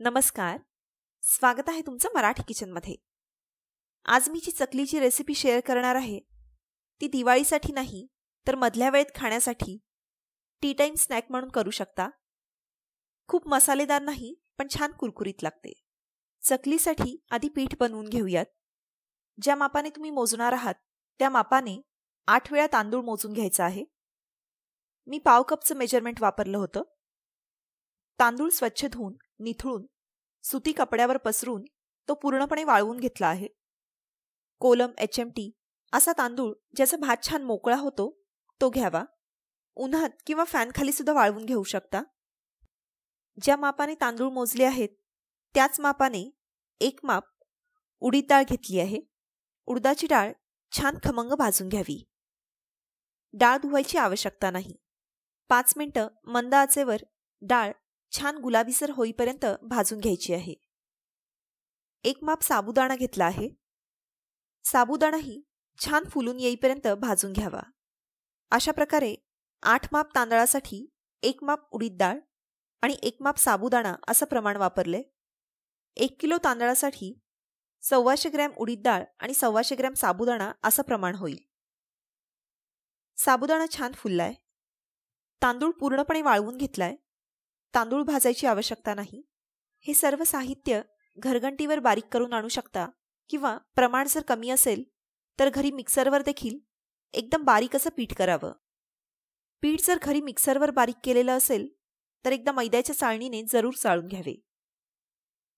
नमस्कार. स्वागत आहे तुमचं मराठी किचनमध्ये. आज मी जी चकलीची रेसिपी शेअर करणार आहे ती दिवाळीसाठी नाही तर मधल्या वेळेत खाण्यासाठी टी टाइम स्नॅक म्हणून करू शकता. खूप मसालेदार नाही पण छान कुरकुरीत लागते. चकलीसाठी आधी पीठ बनवून घेऊयात. ज्या मापाने तुम्ही मोजणार आहात त्या मापाने 8 वेळा तांदूळ मोजून घ्यायचा आहे. मी पाव कपचं मेजरमेंट वापरलं होतं. तांदूळ स्वच्छ धुवून निथळून सुती कपड्यावर पसरून तो पूर्णपणे वाळवून घेतला आहे. कोलम HMT असा तांदूळ ज्याचा भात छान मोकळा होतो तो घ्यावा. उन्हात किंवा फॅनखाली सुद्धा वाळवून घेऊ शकता. ज्या मापाने तांदूळ मोजले आहेत त्याच मापाने एक माप उडीद डाळ घेतली आहे. उडदाची डाळ छान खमंग भाजून घ्यावी. डाळ धुवायची आवश्यकता नाही. 5 मिनिटं मंद आचेवर डाळ छान गुलाबीसर होईपर्यंत भाजून घ्यायची आहे. एक माप साबुदाणा घेतला आहे. साबुदाणाही छान फुलून येईपर्यंत भाजून घ्यावा. अशा प्रकारे 8 माप तांदळासाठी 1 माप उडीद डाळ आणि 1 माप साबुदाणा असं प्रमाण वापरले. 1 किलो तांदळासाठी 125 ग्रॅम उडीद डाळ आणि 125 ग्रॅम साबुदाणा असं प्रमाण होईल. साबुदाणा छान फुललाय. तांदूळ पूर्णपणे वाळवून घेतलाय. तांदूळ भाजायची आवश्यकता नाही. हे सर्व साहित्य घरघंटीवर बारीक करून आणू शकता किंवा प्रमाण जर कमी असेल तर घरी मिक्सरवर देखील एकदम बारीक असं पीठ करावं. पीठ जर घरी मिक्सरवर बारीक केलेलं असेल तर एकदा मैद्याच्या चाळणीने जरूर चाळून घ्यावे.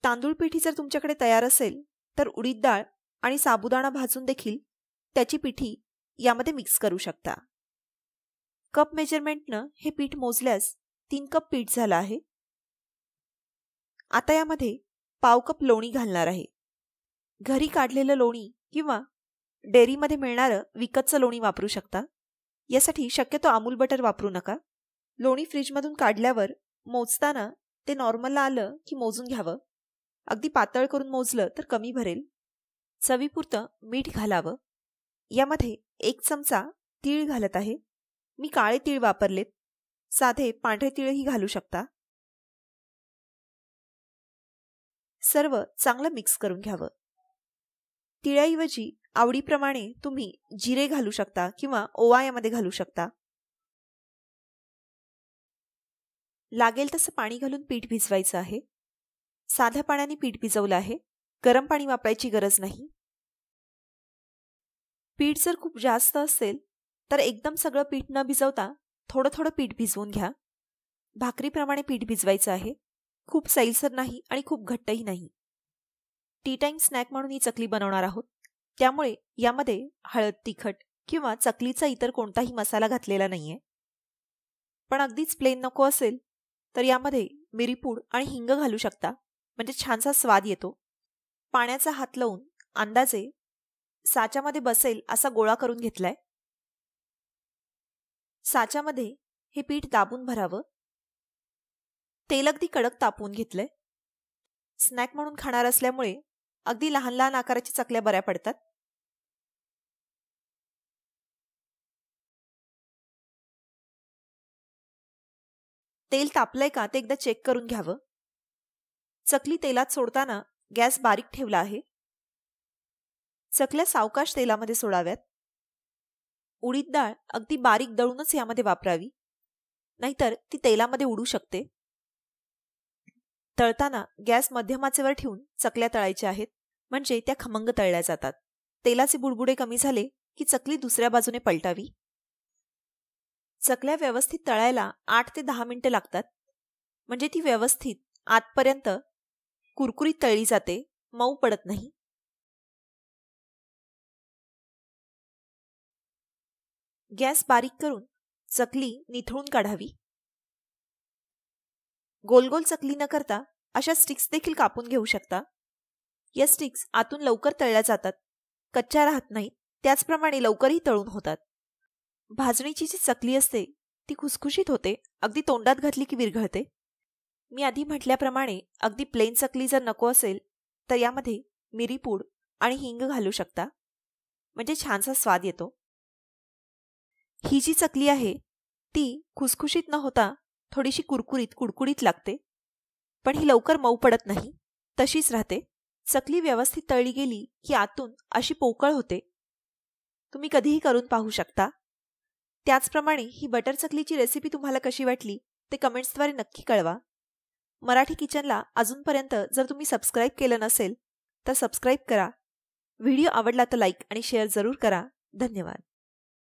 तांदूळ पिठी जर तुमच्याकडे तयार असेल तर उडीद डाळ आणि साबुदाणा भाजून देखील त्याची पिठी यामध्ये मिक्स करू शकता. कप मेजरमेंटनं हे पीठ मोजल्यास 3 कप पीठ झालं आहे. आता यामध्ये पाव कप लोणी घालणार आहे. घरी काढलेलं लोणी किंवा डेअरीमध्ये मिळणारं विकतचं लोणी वापरू शकता. यासाठी शक्यतो अमूल बटर वापरू नका. लोणी फ्रीजमधून काढल्यावर मोजताना ते नॉर्मलला आलं की मोजून घ्यावं. अगदी पातळ करून मोजलं तर कमी भरेल. चवीपुरतं मीठ घालावं. यामध्ये 1 चमचा तीळ घालत आहे. मी काळे तीळ वापरलेत. साधे पांढरे तीळही घालू शकता. सर्व चांगलं मिक्स करून घ्यावं. तिळाऐवजी आवडीप्रमाणे तुम्ही जिरे घालू शकता किंवा ओवा यामध्ये घालू शकता. लागेल तसं पाणी घालून पीठ भिजवायचं आहे. साध्या पाण्याने पीठ भिजवलं आहे. गरम पाणी वापरायची गरज नाही. पीठ जर खूप जास्त असेल तर एकदम सगळं पीठ न भिजवता थोडं थोडं पीठ भिजवून घ्या. भाकरीप्रमाणे पीठ भिजवायचं आहे. खूप सैलसर नाही आणि खूप घट्टही नाही. टी टाइम स्नॅक म्हणून ही चकली बनवणार आहोत. त्यामुळे यामध्ये हळद, तिखट किंवा चकलीचा इतर कोणताही मसाला घातलेला नाहीये. पण अगदीच प्लेन नको असेल तर यामध्ये मिरीपूड आणि हिंग घालू शकता. म्हणजे छानसा स्वाद येतो. पाण्याचा हात लावून अंदाजे साच्यामध्ये बसेल असा गोळा करून घेतलाय. साच्यामध्ये हे पीठ दाबून भरावं. तेल अगदी कडक तापवून घेतलंय. स्नॅक म्हणून खाणार असल्यामुळे अगदी लहान लहान आकाराच्या चकल्या बऱ्या पडतात. तेल तापलंय का ते एकदा चेक करून घ्यावं. चकली तेलात सोडताना गॅस बारीक ठेवला आहे. चकल्या सावकाश तेलामध्ये सोडाव्यात. उडीद डाळ अगदी बारीक दळूनच यामध्ये वापरावी, नाहीतर ती तेलामध्ये उडू शकते. तळताना गॅस मध्यम आचेवर ठेवून चकल्या तळायच्या आहेत, म्हणजे त्या खमंग तळल्या जातात. तेलाचे बुडबुडे कमी झाले की चकली दुसऱ्या बाजूने पलटावी. चकल्या व्यवस्थित तळायला 8 ते 10 मिनिटं लागतात. म्हणजे ती व्यवस्थित आतपर्यंत कुरकुरीत तळली जाते, मऊ पडत नाही. गॅस बारीक करून चकली निथळून काढावी. गोल गोल चकली न करता अशा स्टिक्स देखील कापून घेऊ शकता. या स्टिक्स आतून लवकर तळल्या जातात, कच्च्या राहत नाहीत. त्याचप्रमाणे लवकरही तळून होतात. भाजणीची जी चकली असते ती खुसखुशीत होते. अगदी तोंडात घातली की विरघळते. मी आधी म्हटल्याप्रमाणे अगदी प्लेन चकली जर नको असेल तर यामध्ये मिरीपूड आणि हिंग घालू शकता. म्हणजे छानसा स्वाद येतो. ही जी चकली आहे ती खुसखुशीत न होता थोडीशी कुरकुरीत कुडकुडीत लागते. पण ही लवकर मऊ पडत नाही, तशीच राहते. चकली व्यवस्थित तळली गेली की आतून अशी पोकळ होते. तुम्ही कधीही करून पाहू शकता. त्याचप्रमाणे ही बटर चकलीची रेसिपी तुम्हाला कशी वाटली ते कमेंट्सद्वारे नक्की कळवा. मराठी किचनला अजूनपर्यंत जर तुम्ही सबस्क्राईब केलं नसेल तर सबस्क्राईब करा. व्हिडिओ आवडला तर लाईक आणि शेअर जरूर करा. धन्यवाद.